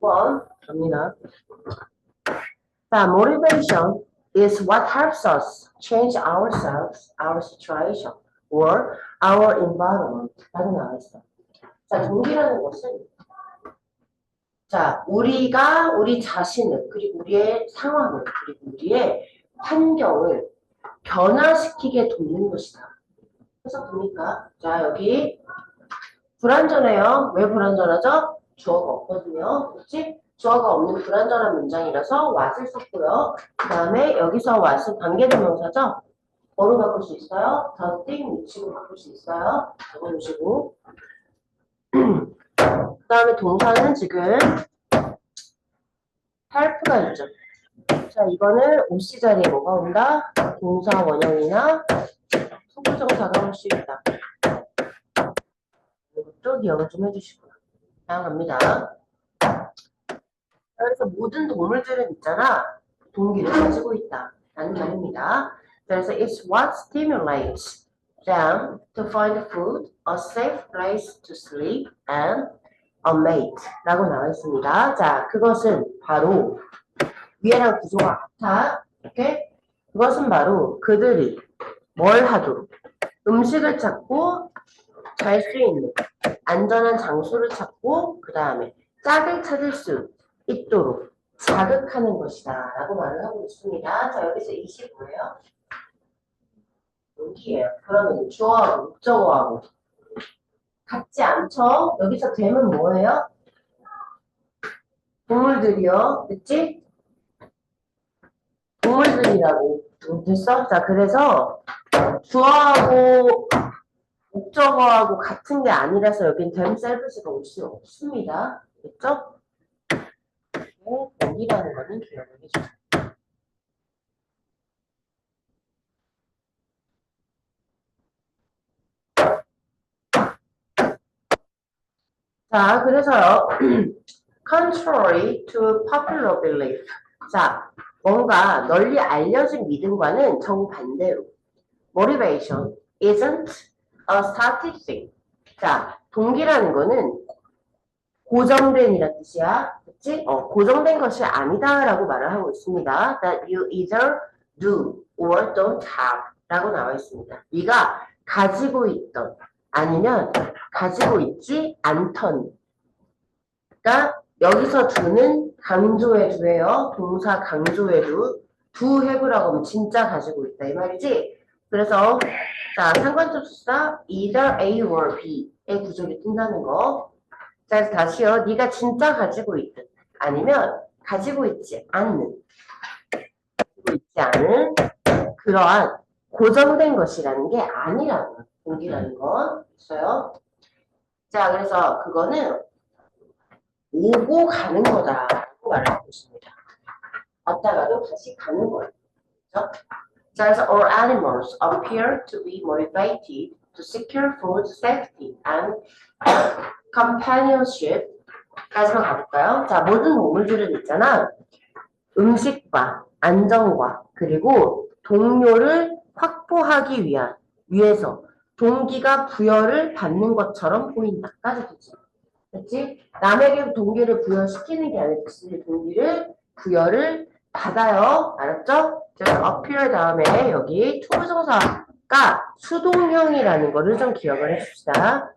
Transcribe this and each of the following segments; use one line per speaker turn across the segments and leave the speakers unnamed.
5번 갑니다. 자, motivation is what helps us change ourselves, our situation, or our environment. 라고 나와있어. 자, 동기라는 것은 자, 우리가 우리 자신을 그리고 우리의 상황을 그리고 우리의 환경을 변화시키게 돕는 것이다. 그래서 보니까 자, 여기 불완전해요. 왜 불완전하죠? 주어가 없거든요. 그렇지? 주어가 없는 불완전한 문장이라서 what을 썼고요. 그 다음에 여기서 what은 관계대명사죠? 뭐로 바꿀 수 있어요? the thing which로 바꿀 수 있어요. 적어주시고 그 다음에 동사는 지금 help가 있죠. 자, 이거는 OC 자리에 뭐가 온다? 동사 원형이나 소구정사가 올 수 있다. 이것도 기억을 좀 해주시고요. 다음 갑니다. 그래서 모든 동물들은 있잖아. 동기를 가지고 있다. 라는 말입니다. 그래서 it's what stimulates them to find food, a safe place to sleep, and a mate. 라고 나와 있습니다. 자, 그것은 바로 위에랑 구조가 같아. 이렇게? 그것은 바로 그들이 뭘 하도록 음식을 찾고 잘 수 있는 안전한 장소를 찾고 그 다음에 짝을 찾을 수 있도록 자극하는 것이다 라고 말을 하고 있습니다. 자, 여기서 25예요. 여기에요. 그러면 주어하고 목적어하고 같지 않죠? 여기서 됨은 뭐예요? 동물들이요. 됐지? 동물들이라고 됐어? 자, 그래서 주어하고 목적어하고 같은 게 아니라서 여긴 themselves가 올 수 없습니다. 됐죠? 여기라는 거는 기억을 해주세요. 자, 그래서요. contrary to popular belief. 자, 뭔가 널리 알려진 믿음과는 정반대로 motivation isn't a static thing. 자, 동기라는 거는 고정된 이란 뜻이야. 그치? 고정된 것이 아니다 라고 말을 하고 있습니다. That you either do or don't have 라고 나와 있습니다. 네가 가지고 있던 아니면 가지고 있지 않던. 그러니까 여기서 do는 강조해 두예요. 동사 강조해 do have라고 하면 진짜 가지고 있다 이 말이지. 그래서 자, 상관접수사 either A or B의 구조를 띈다는 거. 자, 그래서 다시요. 네가 진짜 가지고 있든 아니면 가지고 있지 않는 그러한 고정된 것이라는 게 아니라는 동기라는 건 있어요. 자, 그래서 그거는 오고 가는 거다라고 말하고 있습니다. 왔다가도 다시 가는 거예요. 그렇죠? 자, 그래서 all animals appear to be motivated to secure food safety and companionship. 까지만 가볼까요? 자, 모든 동물들은 있잖아. 음식과 안정과 그리고 동료를 확보하기 위해서 동기가 부여를 받는 것처럼 보인다까지 되지. 그렇지? 남에게 동기를 부여시키는 게 아니라 동기를 부여를 받아요. 알았죠? 그래서 appear 다음에 여기 투부정사가 수동형이라는 거를 좀 기억을 해줍시다.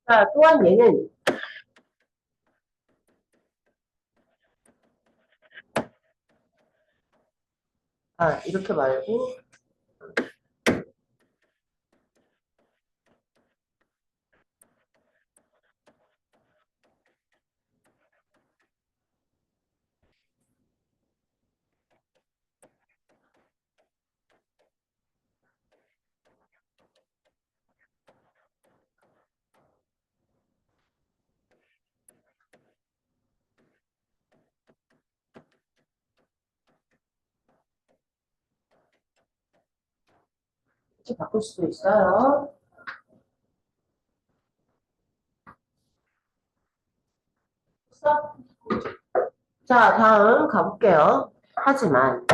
자, 또한 얘는 이렇게 말고 이렇게 바꿀 수도 있어요. 자, 다음 가볼게요. 하지만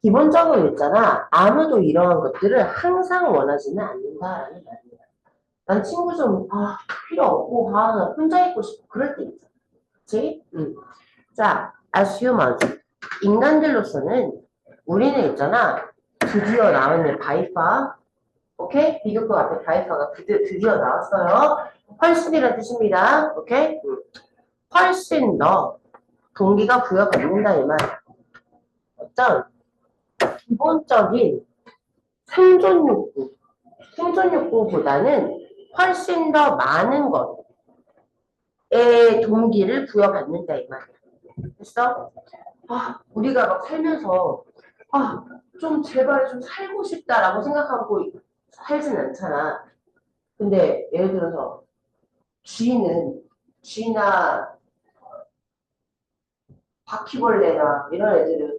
기본적으로 있잖아. 아무도 이러한 것들을 항상 원하지는 않는다라는 말입니다. 난 친구 좀, 필요 없고, 나 혼자 있고 싶고, 그럴 때 있잖아. 그치? 자, as humans. 인간들로서는 우리는 있잖아. 드디어 나왔네, 바이파. 오케이? 비교과 앞에 바이파가 드디어 나왔어요. 훨씬이라는 뜻입니다. 오케이? 훨씬 더 동기가 부여받는다, 이 말이야. 어떤 기본적인 생존 욕구, 생존 욕구보다는 훨씬 더 많은 것에 동기를 부여받는다, 이 말이야. 됐어? 우리가 막 살면서, 좀 제발 좀 살고 싶다라고 생각하고 살진 않잖아. 근데 예를 들어서 쥐나 바퀴벌레나 이런 애들은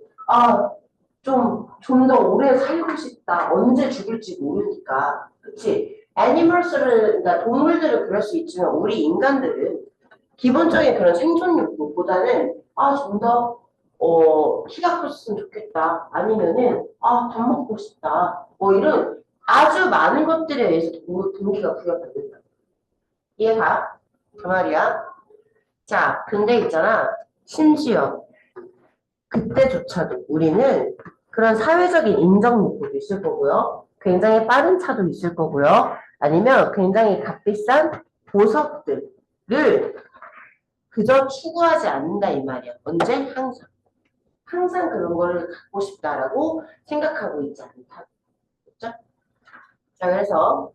좀 더 오래 살고 싶다. 언제 죽을지 모르니까. 그치? 애니멀스를, 그러니까 동물들은 그럴 수 있지만 우리 인간들은 기본적인 그런 생존 욕구보다는 좀 더 키가 컸으면 좋겠다. 아니면은 밥 먹고 싶다. 뭐 이런 아주 많은 것들에 의해서 동기가 부여받는다. 이해가? 그 말이야. 자, 근데 있잖아. 심지어 그때조차도 우리는 그런 사회적인 인정 욕구도 있을 거고요. 굉장히 빠른 차도 있을 거고요. 아니면 굉장히 값비싼 보석들을 그저 추구하지 않는다 이 말이야. 언제? 항상. 항상 그런 거를 갖고 싶다라고 생각하고 있지 않다. 그렇죠? 자, 그래서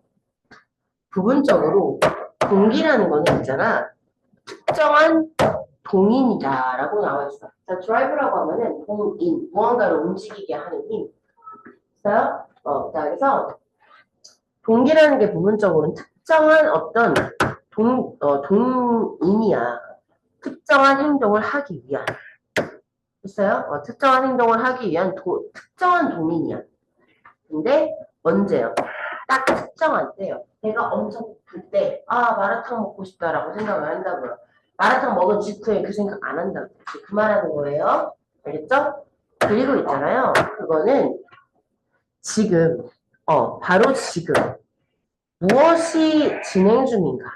부분적으로 동기라는 거는 있잖아. 특정한 동인이다라고 나와 있어. 자, 드라이브라고 하면은 동인, 무언가를 움직이게 하는 힘. 있어요? 자, 그래서 동기라는 게 부분적으로는 특정한 어떤 동인이야. 특정한 행동을 하기 위한. 있어요? 특정한 행동을 하기 위한 특정한 동인이야. 근데 언제요? 딱 특정한 때요. 내가 엄청 고플 때, 마라탕 먹고 싶다라고 생각을 한다고요. 마라탕 먹은 직후에 그 생각 안 한다고. 그 말하는 거예요. 알겠죠? 그리고 있잖아요. 그거는 지금, 바로 지금 무엇이 진행 중인가에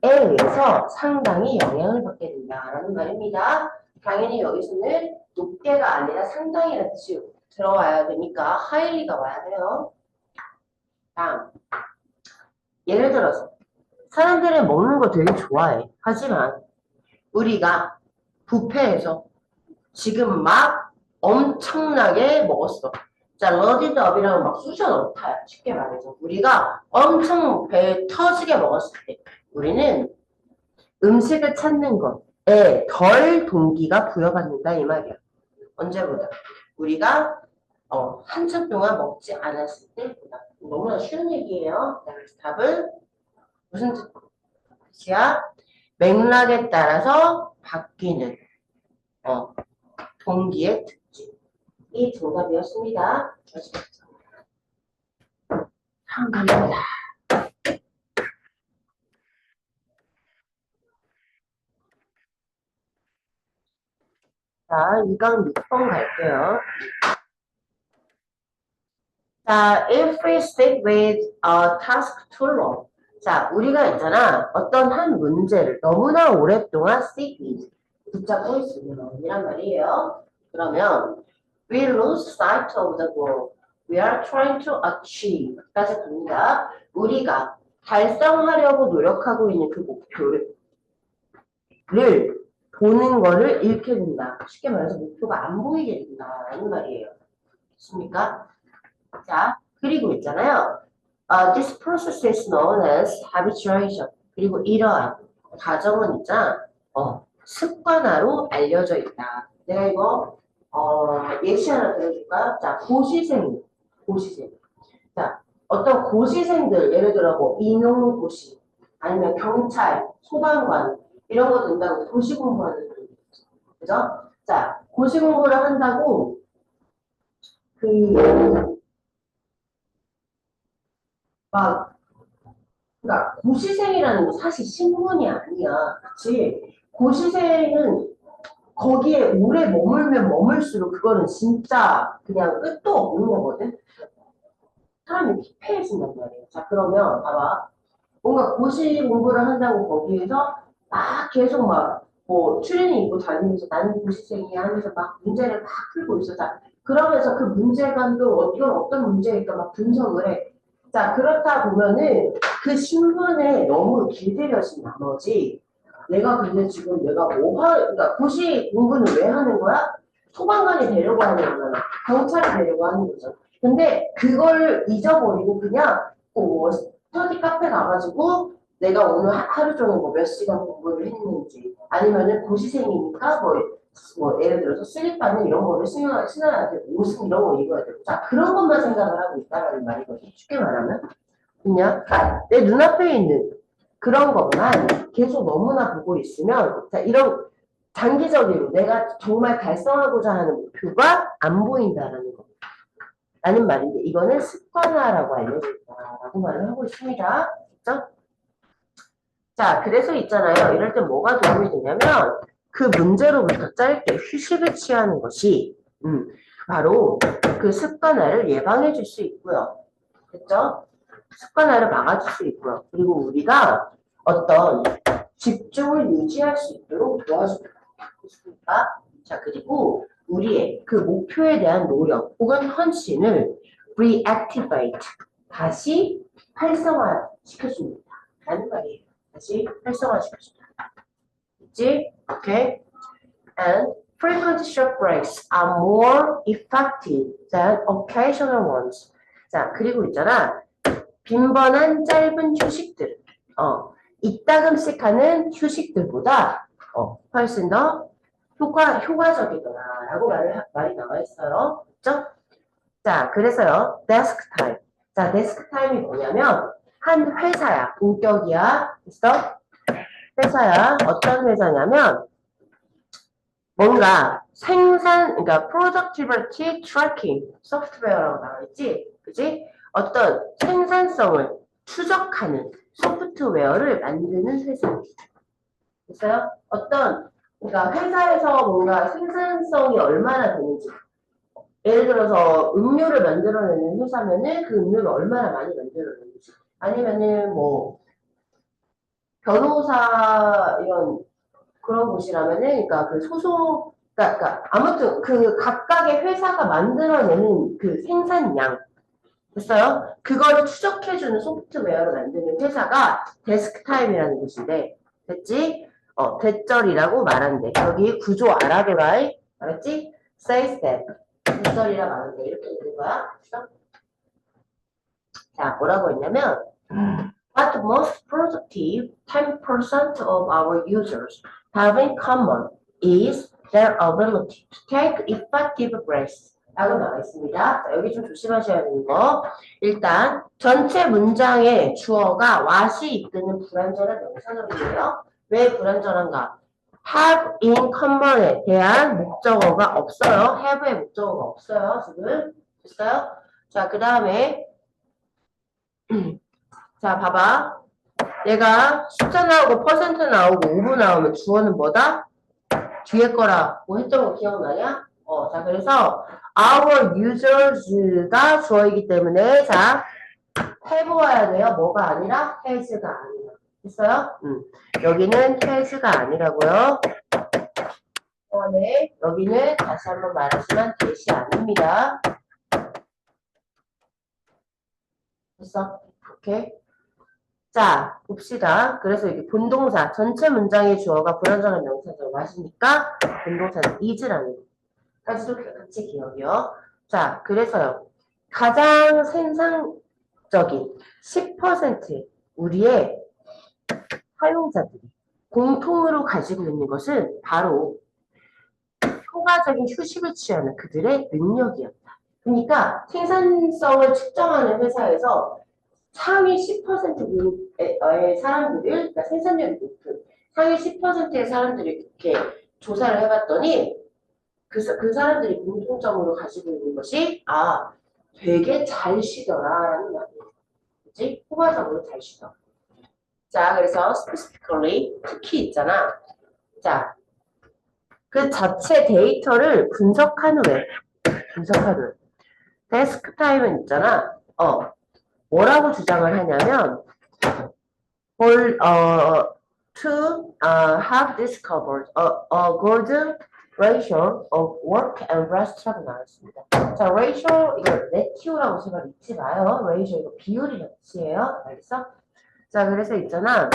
의해서 상당히 영향을 받게 된다라는 말입니다. 당연히 여기서는 높게가 아니라 상당히라는 뜻이 들어와야 되니까 하일리가 와야 돼요. 다음. 예를 들어서 사람들은 먹는 거 되게 좋아해. 하지만 우리가 뷔페에서 지금 막 엄청나게 먹었어. 자, 러디드업이라고 막 쑤셔 넣다. 쉽게 말해서. 우리가 엄청 배 터지게 먹었을 때 우리는 음식을 찾는 것에 덜 동기가 부여받는다 이 말이야. 언제보다. 우리가 한참 동안 먹지 않았을 때보다. 너무나 쉬운 얘기예요. 자, 그래서 답은 무슨 뜻이야? 맥락에 따라서 바뀌는 동기의 특징이 정답이었습니다. 다음 갑니다. 자, 2강 6번 갈게요. 자, if we stick with a task too long. 자, 우리가 있잖아. 어떤 한 문제를 너무나 오랫동안 stick with, 붙잡고 있으면 이란 말이에요. 그러면 we lose sight of the goal we are trying to achieve. 까지 갑니다. 우리가 달성하려고 노력하고 있는 그 목표를 보는 거를 잃게 된다. 쉽게 말해서 목표가 안 보이게 된다라는 말이에요. 됐습니까? 자, 그리고 있잖아요. This process is known as habituation. 그리고 이러한 과정은 있잖아. 습관화로 알려져 있다. 내가 이거 예시 하나 들어줄까요? 자, 고시생. 자, 어떤 고시생들, 예를 들어 뭐 임용고시, 아니면 경찰, 소방관 이런 거 된다고 고시 공부하는 분들 있죠. 그죠? 자, 고시 공부를 한다고 막 그러니까 고시생이라는 거 사실 신분이 아니야. 그치? 고시생은 거기에 오래 머물면 머물수록 그거는 진짜 그냥 끝도 없는 거거든. 사람이 피폐해진단 말이야. 자, 그러면 봐봐. 뭔가 고시 공부를 한다고 거기에서 막 계속 막 뭐 추리닝 입고 다니면서 나는 고시생이야 하면서 막 문제를 막 풀고 있어. 자, 그러면서 그 문제감도 이건 어떤 문제일까 막 분석을 해. 자, 그렇다 보면은 그 신문에 너무 길들여진 나머지 내가 근데 지금 내가 그러니까 고시 공부는 왜 하는 거야? 소방관이 되려고 하는 거잖아. 경찰이 되려고 하는 거잖아. 근데 그걸 잊어버리고 그냥 뭐 스터디 카페 가가지고 내가 오늘 하루 종일 뭐 몇 시간 공부를 했는지 아니면은 고시생이니까 뭐 예를 들어서 슬립바는 이런 거를 신어야 되고 옷은 이런 거 입어야 되고 자 그런 것만 생각을 하고 있다라는 말이거든. 쉽게 말하면 그냥 내 눈앞에 있는 그런 것만 계속 너무나 보고 있으면 자 이런 장기적으로 내가 정말 달성하고자 하는 목표가 안 보인다라는 거. 라는 말인데 이거는 습관화라고 알려진다라고 말을 하고 있습니다. 그렇죠? 자, 그래서 있잖아요. 이럴 때 뭐가 도움이 되냐면 그 문제로부터 짧게 휴식을 취하는 것이 바로 그 습관화를 예방해 줄 수 있고요. 그렇죠? 습관화를 막아줄 수 있고요. 그리고 우리가 어떤 집중을 유지할 수 있도록 도와줍니다. 자, 그리고 우리의 그 목표에 대한 노력 혹은 헌신을 reactivate, 다시 활성화시켜줍니다. 라는 말이에요. 다시 활성화시켜줍니다. 있지? 오케이? And frequent short breaks are more effective than occasional ones. 자, 그리고 있잖아. 빈번한 짧은 휴식들. 이따금씩 하는 휴식들보다 훨씬 더 효과적이더라라고 말이 나와 있어요. 그죠? 자, 그래서요, 데스크 타임. 자, 데스크 타임이 뭐냐면, 한 회사야, 본격이야. 됐어? 회사야. 어떤 회사냐면, 뭔가 그러니까 productivity tracking 소프트웨어라고 나와 있지? 그지? 어떤 생산성을 추적하는 소프트웨어를 만드는 회사. 됐어요? 그러니까 회사에서 뭔가 생산성이 얼마나 되는지. 예를 들어서 음료를 만들어내는 회사면은 그 음료를 얼마나 많이 만들어내는지. 아니면은 뭐 변호사 이런 그런 곳이라면은 그러니까 그러니까 아무튼 그 각각의 회사가 만들어내는 그 생산량 됐어요? 그거를 추적해주는 소프트웨어를 만드는 회사가 데스크타임이라는 곳인데 됐지? 대절이라고 말한대. 여기 구조 알아둬라. 알았지? says that. 대절이라 말한대. 이렇게 있는 거야. 그래서 자, 뭐라고 했냐면 What most productive 10% of our users have in common is their ability to take effective breaths. 라고 나와 있습니다. 자, 여기 좀 조심하셔야 되는 거. 일단 전체 문장의 주어가 what이 이끄는 불완전한 명사절이에요. 왜 불완전한가? have in common에 대한 목적어가 없어요. have의 목적어가 없어요. 지금 됐어요? 자, 그 다음에 자, 봐봐. 얘가 숫자 나오고 퍼센트 나오고 오브 나오면 주어는 뭐다? 뒤에 거라고 했던 거 기억나냐? 자, 그래서 our users가 주어이기 때문에 자, 해보아야 돼요. 뭐가 아니라 has가 아니라. 됐어요? 여기는 has가 아니라고요. 네. 여기는 다시 한번 말하지만 대시 아닙니다. 됐어? 오케이? 자, 봅시다. 그래서 이게 본동사, 전체 문장의 주어가 불완전한 명사죠. 하시니까 본동사는 is라는 거까지도 같이 기억이요. 자, 그래서요. 가장 생산적인 10% 우리의 사용자들이 공통으로 가지고 있는 것은 바로 효과적인 휴식을 취하는 그들의 능력이었다. 그러니까 생산성을 측정하는 회사에서 상위 10%의 사람들을, 그러니까 생산력이 높은 상위 10%의 사람들이 이렇게 조사를 해봤더니 그 사람들이 공통점으로 가지고 있는 것이 되게 잘 쉬더라라는 말이에요. 그치? 효과적으로 잘 쉬더. 자, 그래서 specifically, 특히 있잖아. 자, 그 자체 데이터를 분석한 후에 데스크 타임은 있잖아. 뭐라고 주장을 하냐면 to have discovered a good ratio of work and rest라고 나왔습니다. 자, ratio 이거 ratio라고 제가 읽지 마요. ratio 이거 비율이라는 뜻이에요. 알겠어? 자, 그래서 있잖아.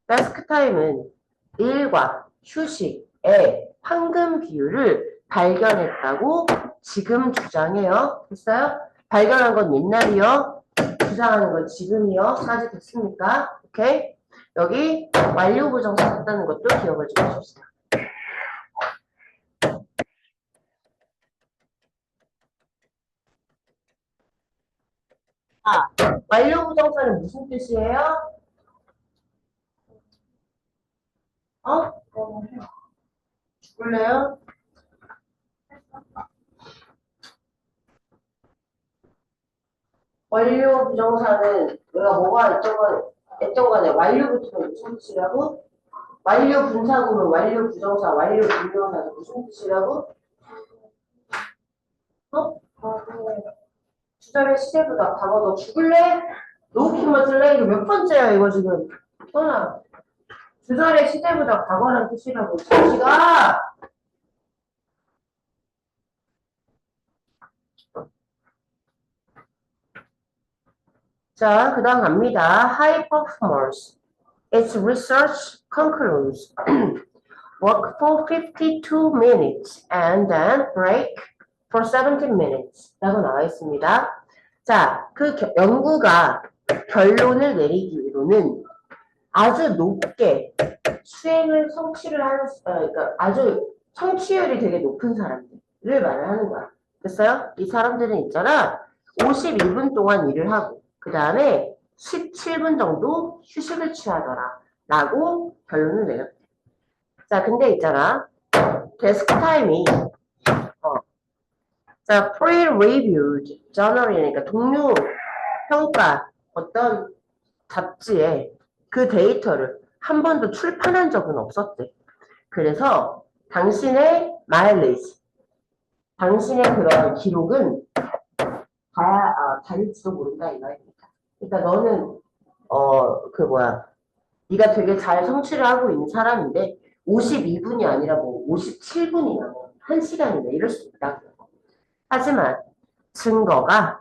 데스크 타임은 일과 휴식의 황금 비율을 발견했다고 지금 주장해요. 됐어요? 발견한 건 옛날이요. 주장하는 건 지금이요. 까지 됐습니까? 오케이? 여기 완료 부정사 썼다는 것도 기억을 좀 해줍시다. 아, 완료 부정사는 무슨 뜻이에요? 죽을래요? 완료 부정사는 우리가 뭐가 했던 간에 완료 부정사 무슨 뜻이라고? 완료 분사구문, 완료 부정사, 완료 분명사 무슨 뜻이라고? 주절의 시제보다 과거 너 죽을래? 놓기만 쓸래? 이거 몇 번째야 이거 지금? 떠나. 주절의 시제보다 과거란 뜻이라고. 자식아! 자, 그 다음 갑니다. High performers. Its research concludes. Work for 52 minutes and then break for 17 minutes. 라고 나와 있습니다. 자, 그 연구가 결론을 내리기로는 아주 높게 수행을 성취를 하는, 그러니까 아주 성취율이 되게 높은 사람들을 말을 하는 거야. 됐어요? 이 사람들은 있잖아. 51분 동안 일을 하고, 그 다음에 17분 정도 휴식을 취하더라. 라고 결론을 내렸대. 자, 근데 있잖아. 데스크 타임이, 자, pre-reviewed journal이니까 동료 평가 어떤 잡지에 그 데이터를 한 번도 출판한 적은 없었대. 그래서 당신의 마일리지, 당신의 그런 기록은 다를지도 모른다 이 말입니다. 그러니까 너는 네가 되게 잘 성취를 하고 있는 사람인데 52분이 아니라 뭐 57분이나 뭐 1시간이나 이럴 수 있다. 하지만 증거가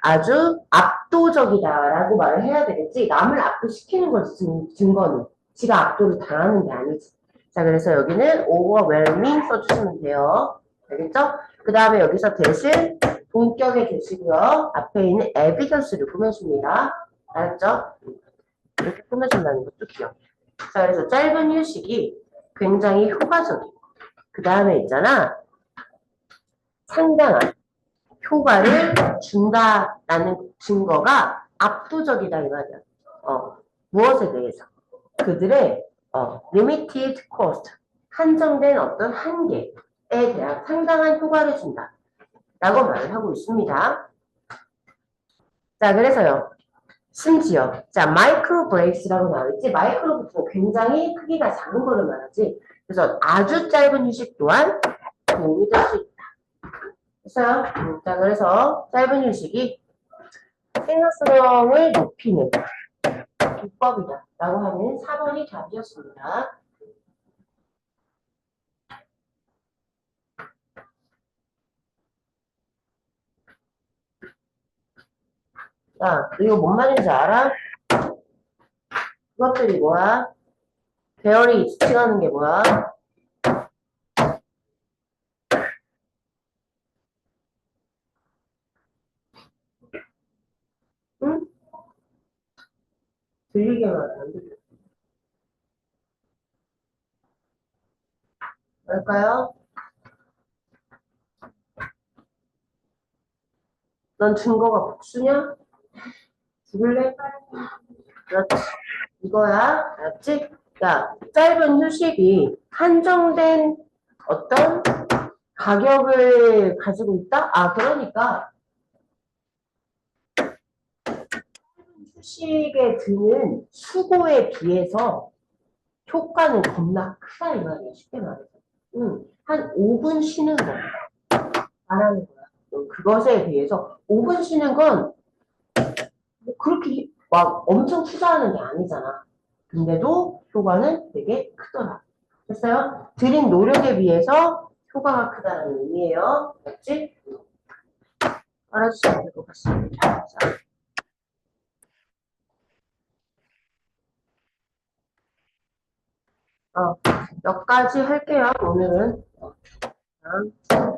아주 압도적이다라고 말을 해야 되겠지. 남을 압도시키는 거지, 증거는. 지가 압도를 당하는 게 아니지. 자, 그래서 여기는 overwhelming 써주시면 돼요. 알겠죠? 그 다음에 여기서 대신 동격의 계시고요. 앞에 있는 evidence를 꾸며줍니다. 알았죠? 이렇게 꾸며준다는 것도 기억. 자, 그래서 짧은 휴식이 굉장히 효과적이고, 그 다음에 있잖아. 상당한 효과를 준다라는 증거가 압도적이다 이 말이야. 무엇에 대해서? 그들의 limited cost, 한정된 어떤 한계에 대한 상당한 효과를 준다 라고 말을 하고 있습니다. 자, 그래서요. 심지어 자 마이크로 브레이크라고 나와있지. 마이크로 브레이크 굉장히 크기가 작은 거를 말하지. 그래서 아주 짧은 휴식 또한 도움이 될 수 있다. 됐어요? 자, 그래서 짧은 휴식이 생산성을 높이는 기법이다 라고 하는 4번이 답이었습니다. 자, 이거 뭔 말인지 알아? 그것들이 뭐야? 배열이 지칭하는 게 뭐야? 응? 들리게 말해. 안 들려. 뭘까요? 넌 증거가 복수냐? 죽을래? 그렇지. 이거야. 알았지? 야, 짧은 휴식이 한정된 어떤 가격을 가지고 있다? 그러니까 휴식에 드는 수고에 비해서 효과는 겁나 크다 이 말이야. 쉽게 말해서. 한 5분 쉬는 거 말하는 거야. 그것에 비해서 5분 쉬는 건 뭐 그렇게 막 엄청 투자하는 게 아니잖아. 근데도 효과는 되게 크더라. 됐어요? 들인 노력에 비해서 효과가 크다는 의미예요. 맞지? 알아주시면 될 것 같습니다. 자, 몇 가지 할게요. 오늘은. 자,